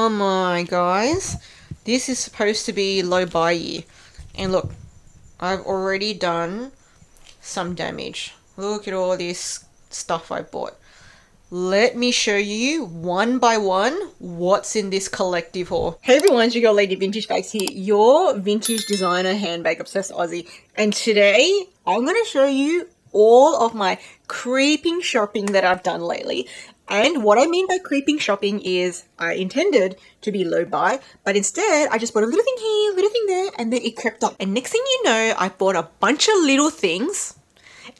come on, guys. This is supposed to be low buy year. And look, I've already done some damage. Look at all this stuff I bought. Let me show you one by one what's in this collective haul. Hey everyone, it's your girl Lady Vintage Bags here, your vintage designer handbag obsessed Aussie. And today I'm going to show you all of my creeping shopping that I've done lately. And what I mean by creeping shopping is I intended to be low buy, but instead I just bought a little thing here, little thing there, and then it crept up. And next thing you know, I bought a bunch of little things.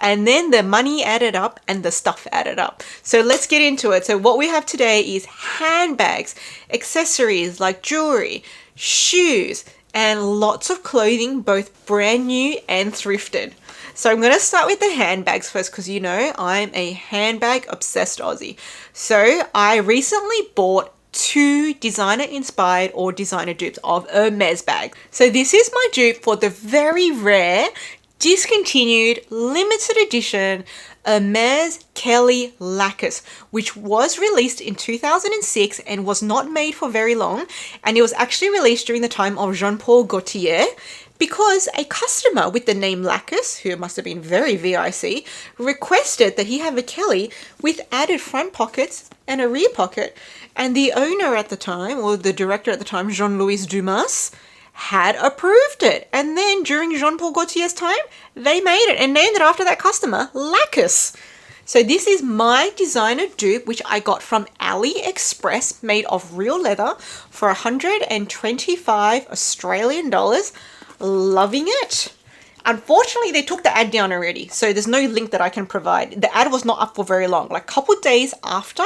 And then the money added up and the stuff added up. So let's get into it. So what we have today is handbags, accessories like jewelry, shoes, and lots of clothing, both brand new and thrifted. So I'm going to start with the handbags first because you know I'm a handbag obsessed Aussie. So I recently bought 2 designer inspired or designer dupes of Hermes bags. So this is my dupe for the very rare discontinued limited edition Hermes Kelly Lakis, which was released in 2006 and was not made for very long, and it was actually released during the time of Jean-Paul Gaultier because a customer with the name Lakis, who must have been very VIC, requested that he have a Kelly with added front pockets and a rear pocket, and the owner at the time, or the director at the time, Jean-Louis Dumas, had approved it. And then during Jean-Paul Gaultier's time, they made it and named it after that customer, Lakis. So this is my designer dupe, which I got from AliExpress, made of real leather for 125 Australian dollars. Loving it. Unfortunately, they took the ad down already, so there's no link that I can provide. The ad was not up for very long. Like a couple of days after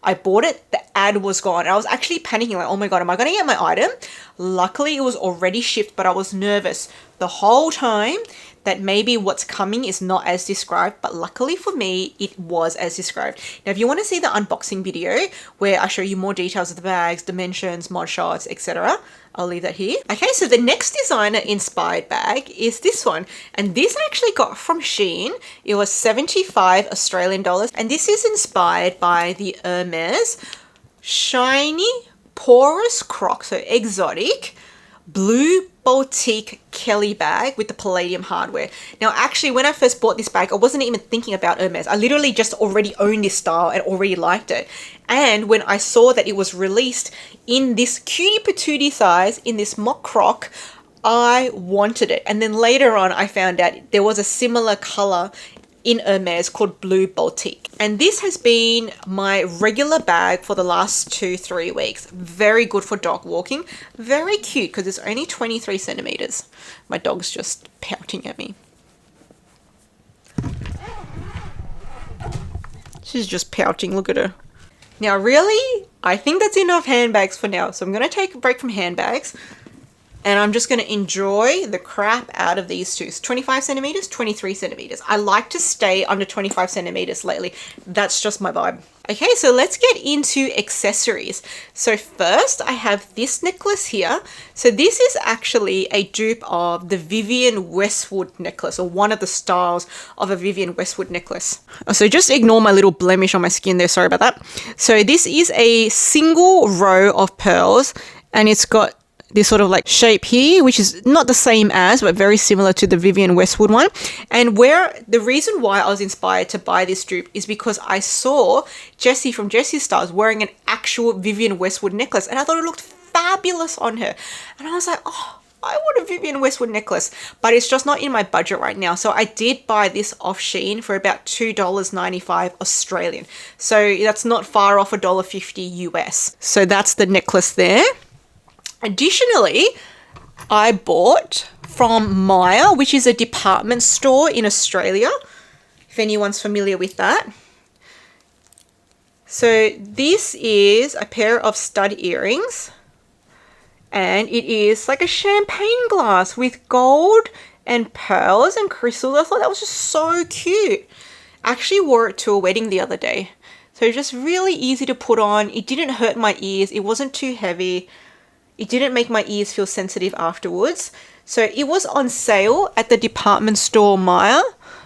I bought it, the ad was gone. I was actually panicking like, oh my God, am I going to get my item? Luckily, it was already shipped, but I was nervous the whole time that maybe what's coming is not as described, but luckily for me, it was as described. Now, if you want to see the unboxing video where I show you more details of the bags, dimensions, mod shots, etc., I'll leave that here. Okay, so the next designer inspired bag is this one. And this I actually got from Shein. It was 75 Australian dollars. And this is inspired by the Hermes shiny porous Croc, so exotic, blue boutique Kelly bag with the palladium hardware. Now, actually, when I first bought this bag, I wasn't even thinking about Hermes. I literally just already owned this style and already liked it. And when I saw that it was released in this cutie patootie size, in this mock Croc, I wanted it. And then later on, I found out there was a similar color in Hermes called Blue Boutique. And this has been my regular bag for the last 2-3 weeks. Very good for dog walking. Very cute because it's only 23 centimeters. My dog's just pouting at me. She's just pouting, look at her. Now really, I think that's enough handbags for now. So I'm going to take a break from handbags. And I'm just going to enjoy the crap out of these two. 25 centimeters, 23 centimeters. I like to stay under 25 centimeters lately. That's just my vibe. Okay, so let's get into accessories. So first I have this necklace here. So this is actually a dupe of the Vivienne Westwood necklace, or one of the styles of a Vivienne Westwood necklace. So just ignore my little blemish on my skin there. Sorry about that. So this is a single row of pearls, and it's got this sort of like shape here, which is not the same as, but very similar to the Vivienne Westwood one. And the reason why I was inspired to buy this dupe is because I saw Jessie from Jessie's Styles wearing an actual Vivienne Westwood necklace, and I thought it looked fabulous on her. And I was like, oh, I want a Vivienne Westwood necklace, but it's just not in my budget right now. So I did buy this off Shein for about $2.95 Australian. So that's not far off $1.50 US. So that's the necklace there. Additionally, I bought from Myer, which is a department store in Australia, if anyone's familiar with that. So this is a pair of stud earrings, and it is like a champagne glass with gold and pearls and crystals. I thought that was just so cute. I actually wore it to a wedding the other day. So just really easy to put on. It didn't hurt my ears. It wasn't too heavy. It didn't make my ears feel sensitive afterwards. So it was on sale at the department store Myer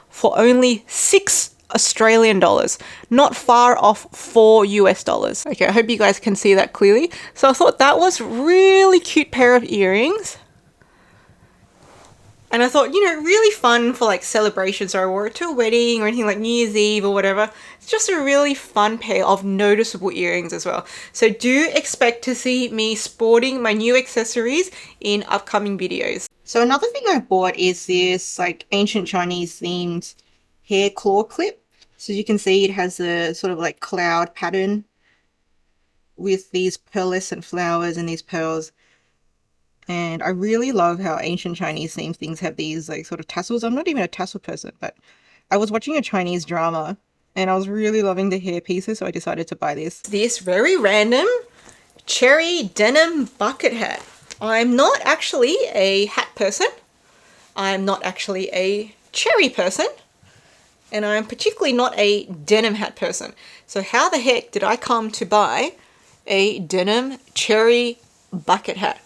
for only $6 Australian dollars, not far off 4 US dollars. Okay, I hope you guys can see that clearly. So I thought that was really cute pair of earrings. And I thought, you know, really fun for like celebrations, or I wore it to a wedding or anything like New Year's Eve or whatever. It's just a really fun pair of noticeable earrings as well. So do expect to see me sporting my new accessories in upcoming videos. So another thing I bought is this like ancient Chinese themed hair claw clip. So you can see it has a sort of like cloud pattern with these pearlescent flowers and these pearls. And I really love how ancient Chinese themed things have these like sort of tassels. I'm not even a tassel person, but I was watching a Chinese drama and I was really loving the hair pieces, so I decided to buy this. This very random cherry denim bucket hat. I'm not actually a hat person. I'm not actually a cherry person. And I'm particularly not a denim hat person. So how the heck did I come to buy a denim cherry bucket hat?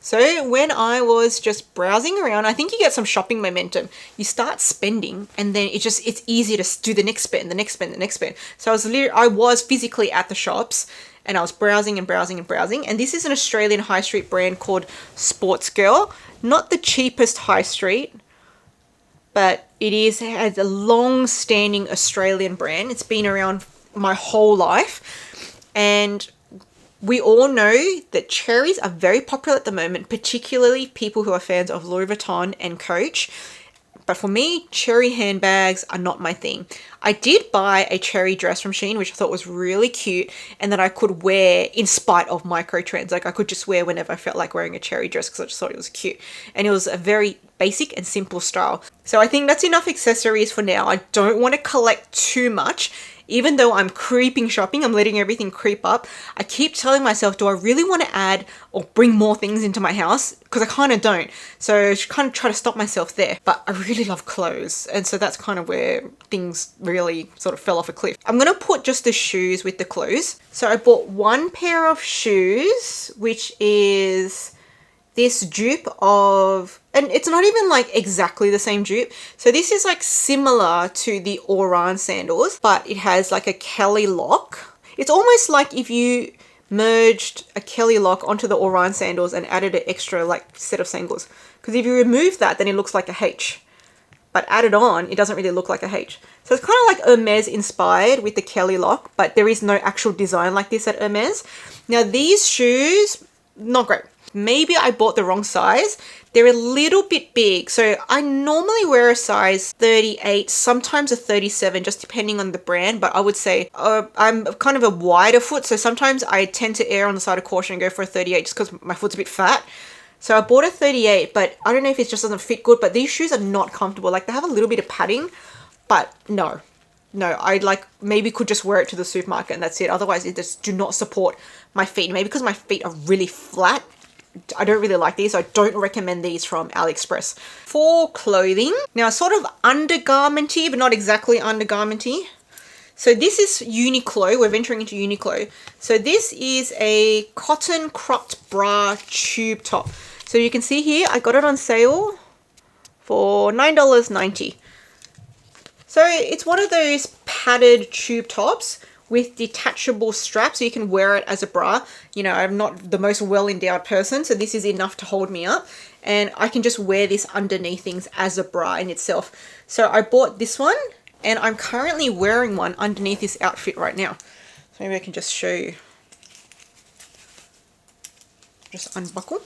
So when I was just browsing around, I think you get some shopping momentum. You start spending and then it's easy to do the next spend, the next spend, the next spend. So I was physically at the shops and I was browsing and browsing and browsing. And this is an Australian high street brand called Sportsgirl. Not the cheapest high street, but it has a long-standing Australian brand. It's been around my whole life. And we all know that cherries are very popular at the moment, particularly people who are fans of Louis Vuitton and Coach. But for me, cherry handbags are not my thing. I did buy a cherry dress from Shein, which I thought was really cute and that I could wear in spite of micro trends. Like I could just wear whenever I felt like wearing a cherry dress because I just thought it was cute. And it was a very basic and simple style. So I think that's enough accessories for now. I don't want to collect too much. Even though I'm creeping shopping, I'm letting everything creep up. I keep telling myself, do I really want to add or bring more things into my house? Because I kind of don't. So I kind of try to stop myself there. But I really love clothes. And so that's kind of where things really sort of fell off a cliff. I'm going to put just the shoes with the clothes. So I bought one pair of shoes, which is this dupe of, and it's not even like exactly the same dupe. So this is like similar to the Oran sandals, but it has like a Kelly lock. It's almost like if you merged a Kelly lock onto the Oran sandals and added an extra like set of sandals. Because if you remove that, then it looks like a H. But added on, it doesn't really look like a H. So it's kind of like Hermes inspired with the Kelly lock, but there is no actual design like this at Hermes. Now these shoes, not great. Maybe I bought the wrong size. They're a little bit big. So I normally wear a size 38, sometimes a 37, just depending on the brand. But I would say I'm kind of a wider foot. So sometimes I tend to err on the side of caution and go for a 38 just because my foot's a bit fat. So I bought a 38, but I don't know if it just doesn't fit good. But these shoes are not comfortable. Like they have a little bit of padding, but no, I like maybe could just wear it to the supermarket and that's it. Otherwise, it just do not support my feet. Maybe because my feet are really flat. I don't really like these. I don't recommend these from AliExpress. For clothing, now sort of undergarmenty, but not exactly undergarmenty. So this is Uniqlo. We're venturing into Uniqlo. So this is a cotton cropped bra tube top. So you can see here, I got it on sale for $9.90. So it's one of those padded tube tops with detachable straps, so you can wear it as a bra. You know, I'm not the most well-endowed person, so this is enough to hold me up. And I can just wear this underneath things as a bra in itself. So I bought this one, and I'm currently wearing one underneath this outfit right now. So maybe I can just show you. Just unbuckle.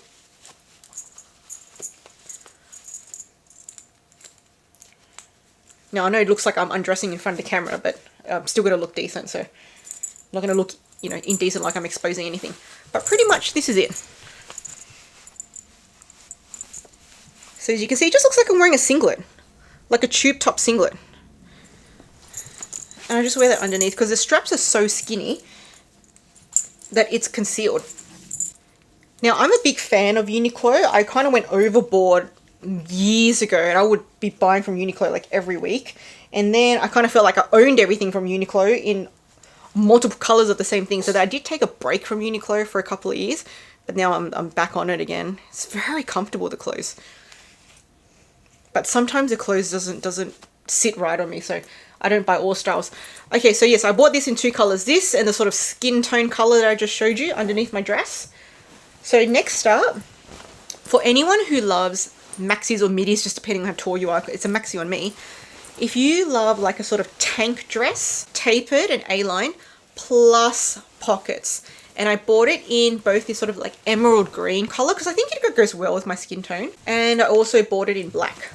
Now, I know it looks like I'm undressing in front of the camera, but I'm still going to look decent, so I'm not going to look, you know, indecent like I'm exposing anything. But pretty much this is it. So as you can see, it just looks like I'm wearing a singlet, like a tube top singlet. And I just wear that underneath because the straps are so skinny that it's concealed. Now, I'm a big fan of Uniqlo. I kind of went overboard years ago and I would be buying from Uniqlo like every week. And then I kind of felt like I owned everything from Uniqlo in multiple colors of the same thing. So that I did take a break from Uniqlo for a couple of years, but now I'm back on it again. It's very comfortable, the clothes. But sometimes the clothes doesn't sit right on me. So I don't buy all styles. Okay, so yes, I bought this in 2 colors. This and the sort of skin tone color that I just showed you underneath my dress. So next up, for anyone who loves maxis or midis, just depending on how tall you are, it's a maxi on me. If you love like a sort of tank dress, tapered and A-line, plus pockets. And I bought it in both this sort of like emerald green color because I think it goes well with my skin tone. And I also bought it in black.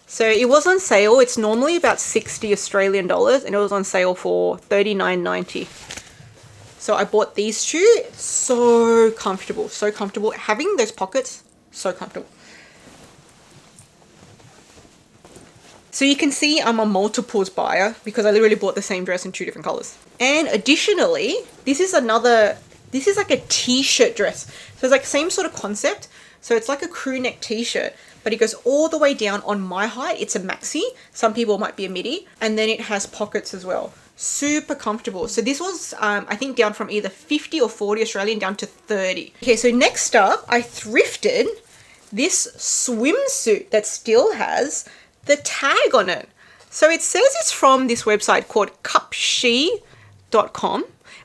So it was on sale. It's normally about 60 Australian dollars and it was on sale for $39.90. So I bought these two. So comfortable, so comfortable. Having those pockets, so comfortable. So you can see I'm a multiples buyer because I literally bought the same dress in 2 different colors. And additionally, this is like a t-shirt dress. So it's like same sort of concept. So it's like a crew neck t-shirt, but it goes all the way down on my height. It's a maxi. Some people might be a midi. And then it has pockets as well. Super comfortable. So this was, I think, down from either 50 or 40 Australian down to 30. Okay, so next up, I thrifted this swimsuit that still has the tag on it. So it says it's from this website called Cupshe.com.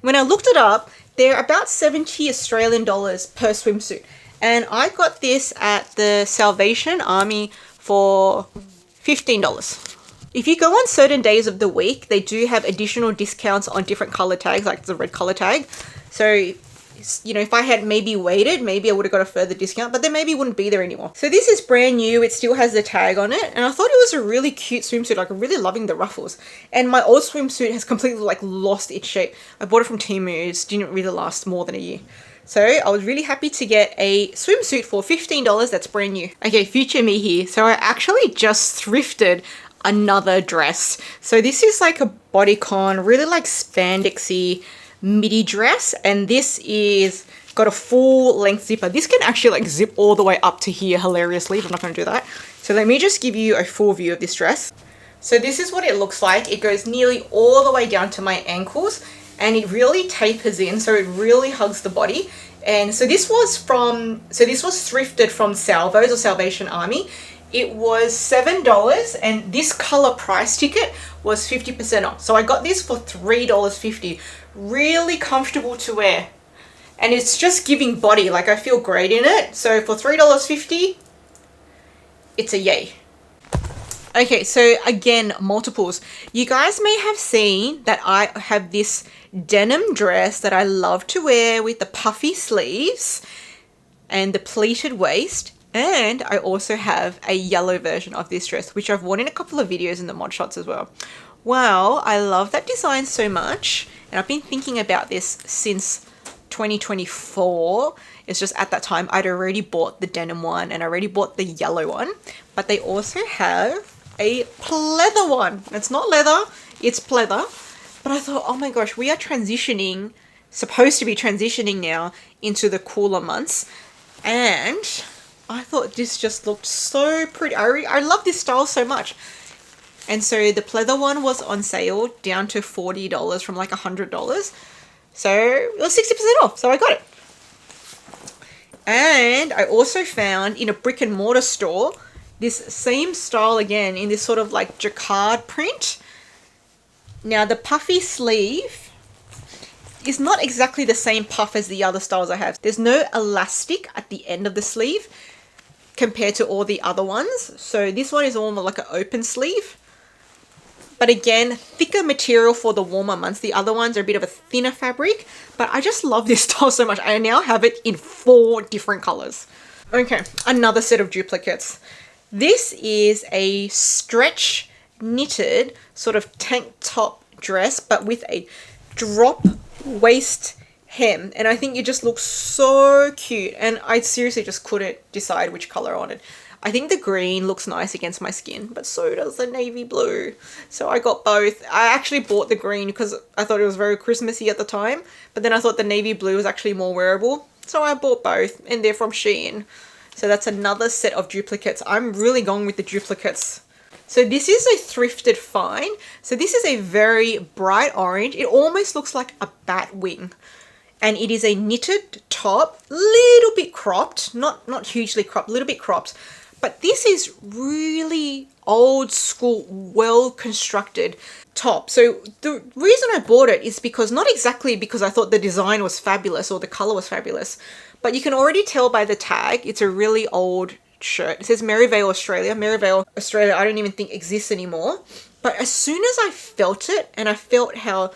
When I looked it up, they're about 70 Australian dollars per swimsuit. And I got this at the Salvation Army for $15. If you go on certain days of the week, they do have additional discounts on different color tags, like the red color tag. So, you know, if I had maybe waited, maybe I would have got a further discount, but then maybe it wouldn't be there anymore. So this is brand new. It still has the tag on it. And I thought it was a really cute swimsuit. Like, I'm really loving the ruffles. And my old swimsuit has completely like lost its shape. I bought it from TEMU. It didn't really last more than a year. So I was really happy to get a swimsuit for $15 that's brand new. Okay, future me here. So I actually just thrifted another dress. So this is like a bodycon, really like spandexy midi dress, and this is got a full length zipper. This can actually like zip all the way up to here hilariously, but I'm not going to do that. So let me just give you a full view of this dress. So this is what it looks like. It goes nearly all the way down to my ankles and it really tapers in, so it really hugs the body. And so this was thrifted from Salvos or Salvation Army. It was $7 and this color price ticket was 50% off. So I got this for $3.50. Really comfortable to wear. And it's just giving body, like I feel great in it. So for $3.50, it's a yay. Okay, so again, multiples. You guys may have seen that I have this denim dress that I love to wear with the puffy sleeves and the pleated waist. And I also have a yellow version of this dress, which I've worn in a couple of videos in the mod shots as well. Well, I love that design so much. And I've been thinking about this since 2024. It's just at that time I'd already bought the denim one and I already bought the yellow one. But they also have a pleather one. It's not leather, it's pleather. But I thought, oh my gosh, we are supposed to be transitioning now into the cooler months. And I thought this just looked so pretty. I love this style so much. And so the pleather one was on sale down to $40 from like $100. So it was 60% off. So I got it. And I also found in a brick and mortar store this same style again in this sort of like jacquard print. Now the puffy sleeve is not exactly the same puff as the other styles I have. There's no elastic at the end of the sleeve compared to all the other ones. So this one is almost like an open sleeve. But again, thicker material for the warmer months. The other ones are a bit of a thinner fabric. But I just love this style so much. I now have it in 4 different colors. Okay, another set of duplicates. This is a stretch knitted sort of tank top dress, but with a drop waist hem. And I think it just looks so cute. And I seriously just couldn't decide which color I wanted. I think the green looks nice against my skin, but so does the navy blue. So I got both. I actually bought the green because I thought it was very Christmassy at the time, but then I thought the navy blue was actually more wearable. So I bought both, and they're from Shein. So that's another set of duplicates. I'm really going with the duplicates. So this is a thrifted find. So this is a very bright orange. It almost looks like a bat wing. And it is a knitted top, little bit cropped, not hugely cropped, a little bit cropped. But this is really old school, well constructed top. So the reason I bought it is because, not exactly because I thought the design was fabulous or the color was fabulous, but you can already tell by the tag it's a really old shirt. It says Maryvale, Australia. Maryvale, Australia, I don't even think exists anymore. But as soon as I felt it, and I felt how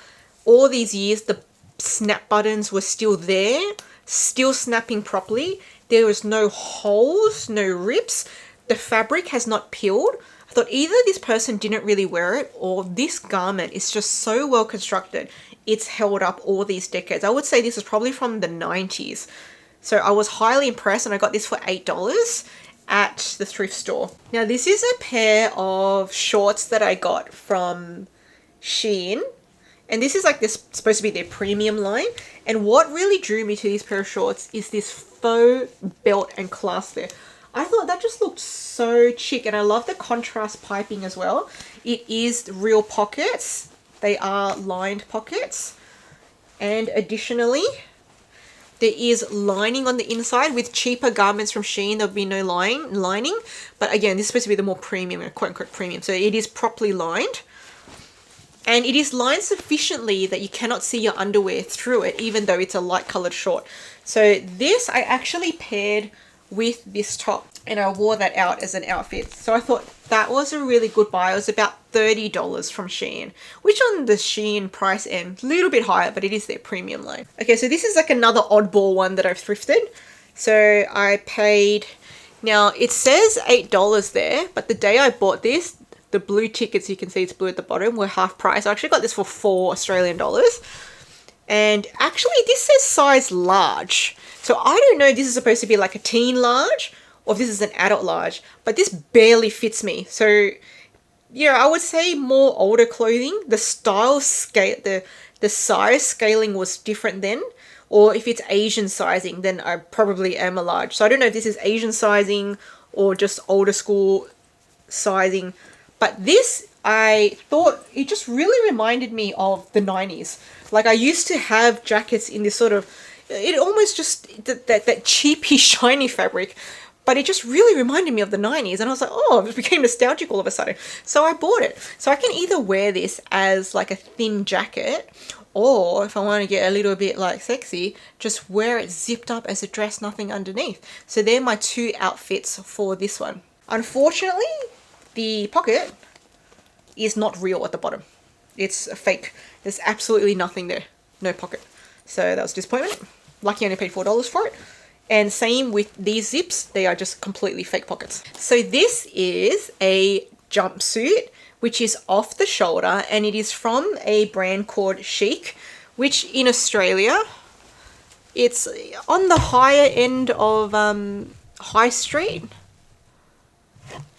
all these years the snap buttons were still there, still snapping properly, there was no holes, no rips, the fabric has not peeled. I thought either this person didn't really wear it, or this garment is just so well constructed, it's held up all these decades. I would say this is probably from the 90s. So I was highly impressed, and I got this for $8 at the thrift store. Now this is a pair of shorts that I got from Shein, and this is like this supposed to be their premium line. And what really drew me to these pair of shorts is this faux belt and clasp there. I thought that just looked so chic, and I love the contrast piping as well. It is real pockets. They are lined pockets, and additionally there is lining on the inside. With cheaper garments from Shein, there'll be no lining. But again, this is supposed to be the more premium, quote unquote premium. So it is properly lined. And it is lined sufficiently that you cannot see your underwear through it, even though it's a light colored short. So this I actually paired with this top, and I wore that out as an outfit. So I thought that was a really good buy. It was about $30 from Shein, which on the Shein price end, a little bit higher, but it is their premium line. Okay, so this is like another oddball one that I've thrifted. So I paid, now it says $8 there, but the day I bought this, the blue tickets, you can see it's blue at the bottom, were half price. I actually got this for $4 Australian. And actually this says size large. So I don't know if this is supposed to be like a teen large or if this is an adult large, but this barely fits me. So yeah, I would say more older clothing. The style scale, the size scaling was different then. Or if it's Asian sizing, then I probably am a large. So I don't know if this is Asian sizing or just older school sizing. But this, I thought it just really reminded me of the 90s. Like I used to have jackets in this sort of, it almost just, that cheapy shiny fabric, but it just really reminded me of the 90s. And I was like, oh, it became nostalgic all of a sudden. So I bought it. So I can either wear this as like a thin jacket, or if I want to get a little bit like sexy, just wear it zipped up as a dress, nothing underneath. So they're my two outfits for this one. Unfortunately, the pocket is not real at the bottom. It's a fake. There's absolutely nothing there. No pocket. So that was a disappointment. Lucky I only paid $4 for it. And same with these zips. They are just completely fake pockets. So this is a jumpsuit, which is off the shoulder, and it is from a brand called Sheik, which in Australia, it's on the higher end of high street.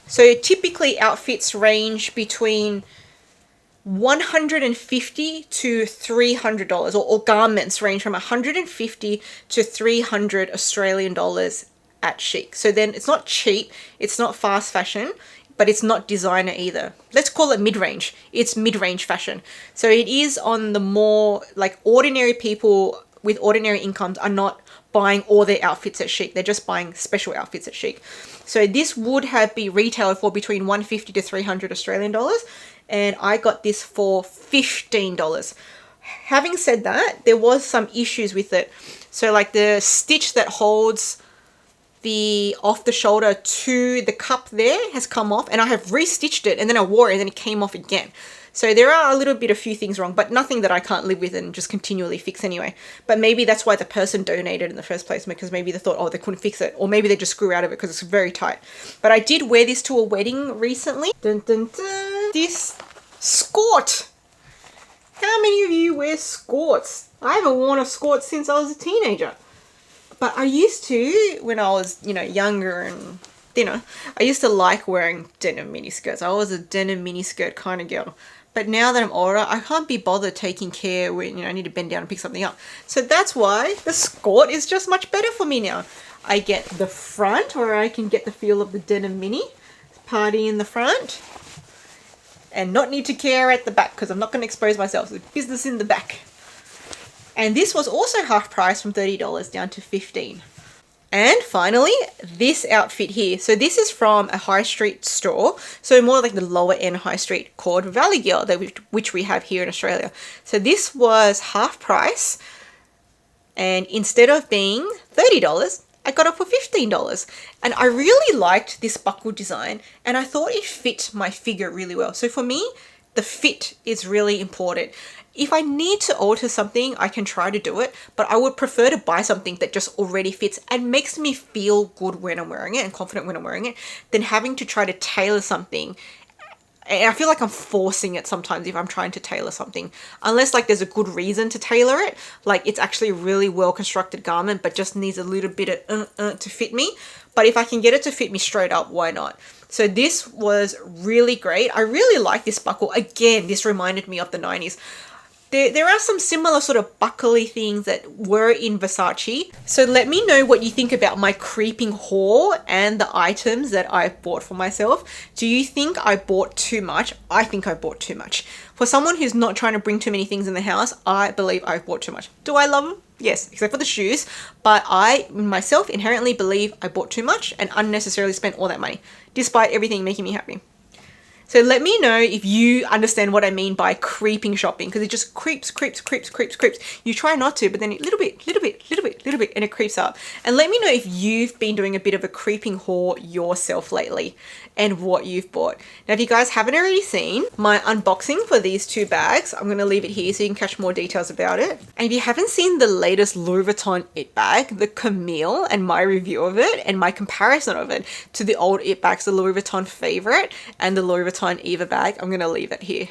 So typically outfits range between $150 to $300, or garments range from $150 to $300 Australian dollars at Sheik. So then it's not cheap, it's not fast fashion, but it's not designer either. Let's call it mid-range. It's mid-range fashion. So it is on the more, like, ordinary people with ordinary incomes are not buying all their outfits at Sheik. They're just buying special outfits at Sheik. So this would have been retailed for between $150 to $300 Australian dollars, and I got this for $15. Having said that, there was some issues with it. So like the stitch that holds the off the shoulder to the cup there has come off, and I have restitched it, and then I wore it and then it came off again. So there are a few things wrong, but nothing that I can't live with and just continually fix anyway. But maybe that's why the person donated in the first place, because maybe they thought, oh, they couldn't fix it, or maybe they just grew out of it because it's very tight. But I did wear this to a wedding recently. Dun, dun, dun. This skort. How many of you wear skorts? I haven't worn a skort since I was a teenager. But I used to, when I was, younger and thinner, I used to like wearing denim miniskirts. I was a denim miniskirt kind of girl. But now that I'm older, I can't be bothered taking care when, I need to bend down and pick something up. So that's why the skort is just much better for me now. I get the front, where I can get the feel of the denim mini, party in the front, and not need to care at the back, because I'm not going to expose myself to business in the back. And this was also half price, from $30 down to $15. And finally, this outfit here. So this is from a high street store, so more like the lower end high street, called Valleygirl, which we have here in Australia. So this was half price, and instead of being $30, I got it for $15. And I really liked this buckle design, and I thought it fit my figure really well. So for me, the fit is really important. If I need to alter something, I can try to do it, but I would prefer to buy something that just already fits and makes me feel good when I'm wearing it and confident when I'm wearing it, than having to try to tailor something. And I feel like I'm forcing it sometimes if I'm trying to tailor something, unless like there's a good reason to tailor it, like it's actually a really well constructed garment but just needs a little bit of to fit me. But if I can get it to fit me straight up, why not? So this was really great. I really like this buckle. Again, this reminded me of the 90s. There are some similar sort of buckly things that were in Versace. So let me know what you think about my creeping haul and the items that I bought for myself. Do you think I bought too much? I think I bought too much. For someone who's not trying to bring too many things in the house, I believe I bought too much. Do I love them? Yes, except for the shoes. But I myself inherently believe I bought too much and unnecessarily spent all that money, despite everything making me happy. So let me know if you understand what I mean by creeping shopping, because it just creeps. You try not to, but then a little bit, and it creeps up. And let me know if you've been doing a bit of a creeping haul yourself lately and what you've bought. Now, if you guys haven't already seen my unboxing for these two bags, I'm going to leave it here so you can catch more details about it. And if you haven't seen the latest Louis Vuitton It bag, the Camille, and my review of it and my comparison of it to the old It bags, the Louis Vuitton Favorite and the Louis Vuitton Eva bag, I'm going to leave it here.